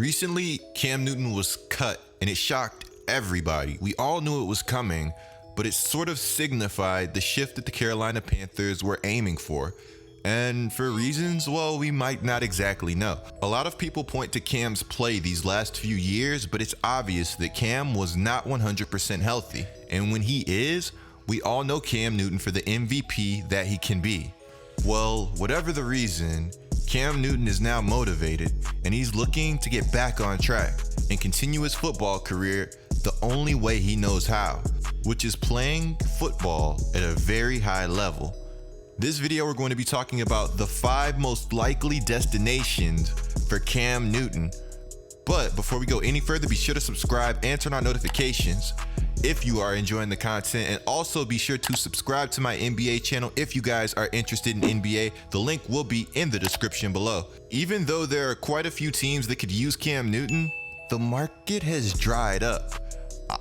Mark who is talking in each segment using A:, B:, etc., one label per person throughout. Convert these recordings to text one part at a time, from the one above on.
A: Recently, Cam Newton was cut and it shocked everybody. We all knew it was coming, but it sort of signified the shift that the Carolina Panthers were aiming for. And for reasons, well, we might not exactly know. A lot of people point to Cam's play these last few years, but it's obvious that Cam was not 100% healthy. And when he is, we all know Cam Newton for the MVP that he can be. Well, whatever the reason, Cam Newton is now motivated and he's looking to get back on track and continue his football career the only way he knows how, which is playing football at a very high level. This video, we're going to be talking about the 5 most likely destinations for Cam Newton. But before we go any further, be sure to subscribe and turn on notifications if you are enjoying the content, and also be sure to subscribe to my NBA channel if you guys are interested in NBA. The link will be in the description below. Even though there are quite a few teams that could use Cam Newton, the market has dried up.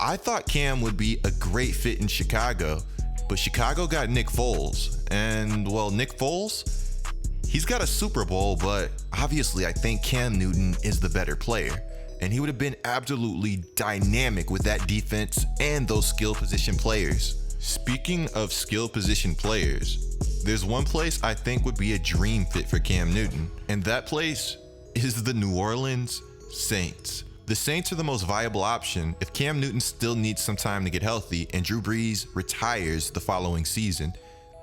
A: I thought Cam would be a great fit in Chicago, but Chicago got Nick Foles, and well, Nick Foles, he's got a Super Bowl, but obviously I think Cam Newton is the better player, and he would have been absolutely dynamic with that defense and those skill position players. Speaking of skill position players, there's one place I think would be a dream fit for Cam Newton, and that place is the New Orleans Saints. The Saints are the most viable option if Cam Newton still needs some time to get healthy and Drew Brees retires the following season.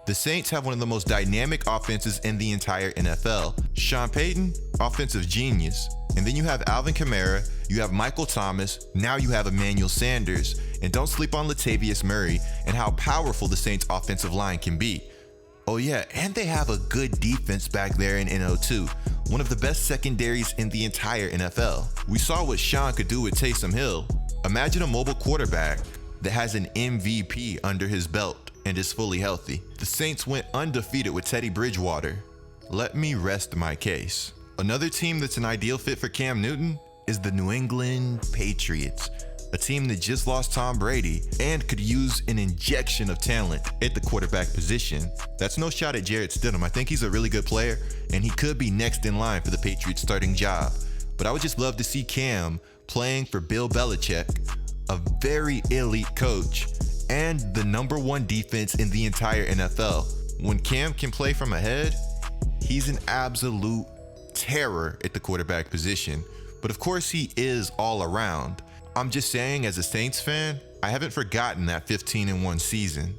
A: The Saints have one of the most dynamic offenses in the entire NFL. Sean Payton, offensive genius. And then you have Alvin Kamara, you have Michael Thomas, now you have Emmanuel Sanders. And don't sleep on Latavius Murray and how powerful the Saints offensive line can be. Oh yeah, and they have a good defense back there in NO2, one of the best secondaries in the entire NFL. We saw what Sean could do with Taysom Hill. Imagine a mobile quarterback that has an MVP under his belt and is fully healthy. The Saints went undefeated with Teddy Bridgewater. Let me rest my case. Another team that's an ideal fit for Cam Newton is the New England Patriots, a team that just lost Tom Brady and could use an injection of talent at the quarterback position. That's no shot at Jarrett Stidham. I think he's a really good player and he could be next in line for the Patriots starting job. But I would just love to see Cam playing for Bill Belichick, a very elite coach and the #1 defense in the entire NFL. When Cam can play from ahead, he's an absolute terror at the quarterback position. But of course he is all around. I'm just saying, as a Saints fan, I haven't forgotten that 15-1 season.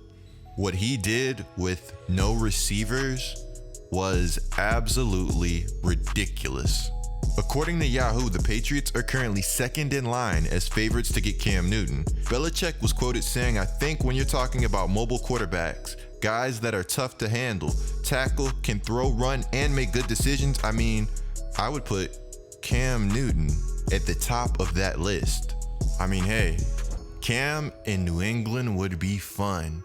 A: What he did with no receivers was absolutely ridiculous. According to Yahoo, the Patriots are currently second in line as favorites to get Cam Newton. Belichick was quoted saying, "I think when you're talking about mobile quarterbacks, guys that are tough to handle, tackle, can throw, run, and make good decisions, I mean, I would put Cam Newton at the top of that list." I mean, hey, Cam in New England would be fun.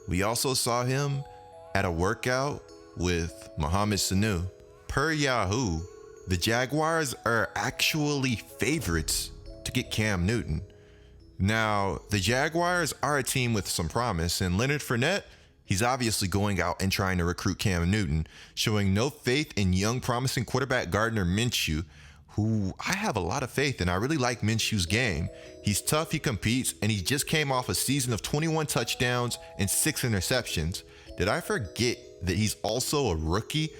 A: We also saw him at a workout with Mohamed Sanu. Per Yahoo, the Jaguars are actually favorites to get Cam Newton. Now, the Jaguars are a team with some promise, and Leonard Fournette, he's obviously going out and trying to recruit Cam Newton, showing no faith in young promising quarterback Gardner Minshew, who I have a lot of faith in. I really like Minshew's game. He's tough, he competes, and he just came off a season of 21 touchdowns and 6 interceptions. Did I forget that he's also a rookie?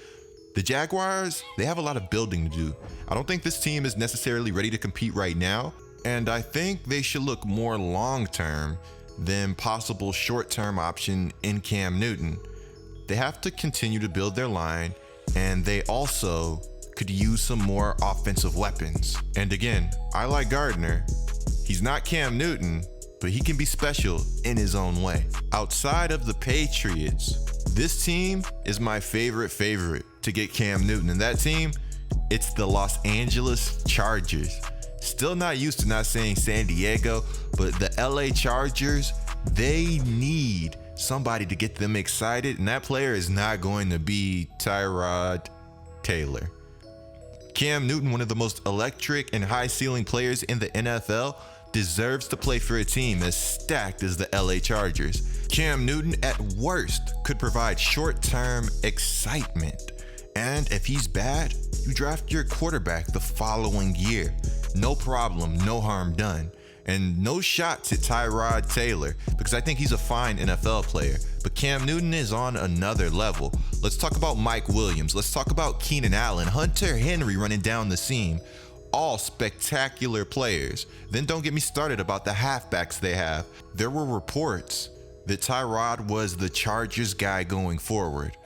A: The Jaguars, they have a lot of building to do. I don't think this team is necessarily ready to compete right now, and I think they should look more long-term than possible short-term option in Cam Newton. They have to continue to build their line, and they also could use some more offensive weapons. And again, I like Gardner. He's not Cam Newton, but he can be special in his own way. Outside of the Patriots, this team is my favorite to get Cam Newton. And that team, it's the Los Angeles Chargers. Still not used to not saying San Diego, but the LA Chargers, they need somebody to get them excited. And that player is not going to be Tyrod Taylor. Cam Newton, one of the most electric and high-ceiling players in the NFL, deserves to play for a team as stacked as the LA Chargers. Cam Newton, at worst, could provide short-term excitement. And if he's bad, you draft your quarterback the following year. No problem, no harm done. And no shots at Tyrod Taylor, because I think he's a fine NFL player. But Cam Newton is on another level. Let's talk about Mike Williams. Let's talk about Keenan Allen, Hunter Henry running down the seam. All spectacular players. Then don't get me started about the halfbacks they have. There were reports that Tyrod was the Chargers guy going forward.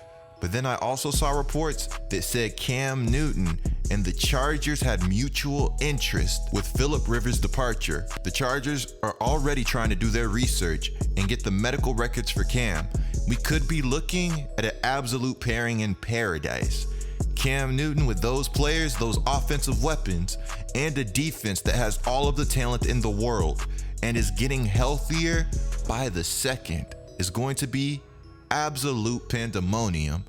A: But then I also saw reports that said Cam Newton and the Chargers had mutual interest with Phillip Rivers' departure. The Chargers are already trying to do their research and get the medical records for Cam. We could be looking at an absolute pairing in paradise. Cam Newton with those players, those offensive weapons, and a defense that has all of the talent in the world and is getting healthier by the second is going to be absolute pandemonium.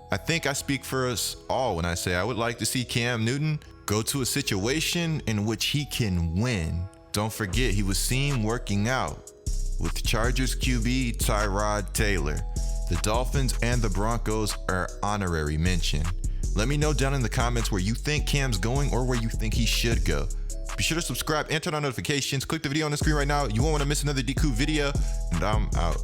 A: I think I speak for us all when I say I would like to see Cam Newton go to a situation in which he can win. Don't forget, he was seen working out with Chargers QB Tyrod Taylor. The Dolphins and the Broncos are honorary mention. Let me know down in the comments where you think Cam's going or where you think he should go. Be sure to subscribe and turn on notifications. Click the video on the screen right now. You won't want to miss another DQ video, and I'm out.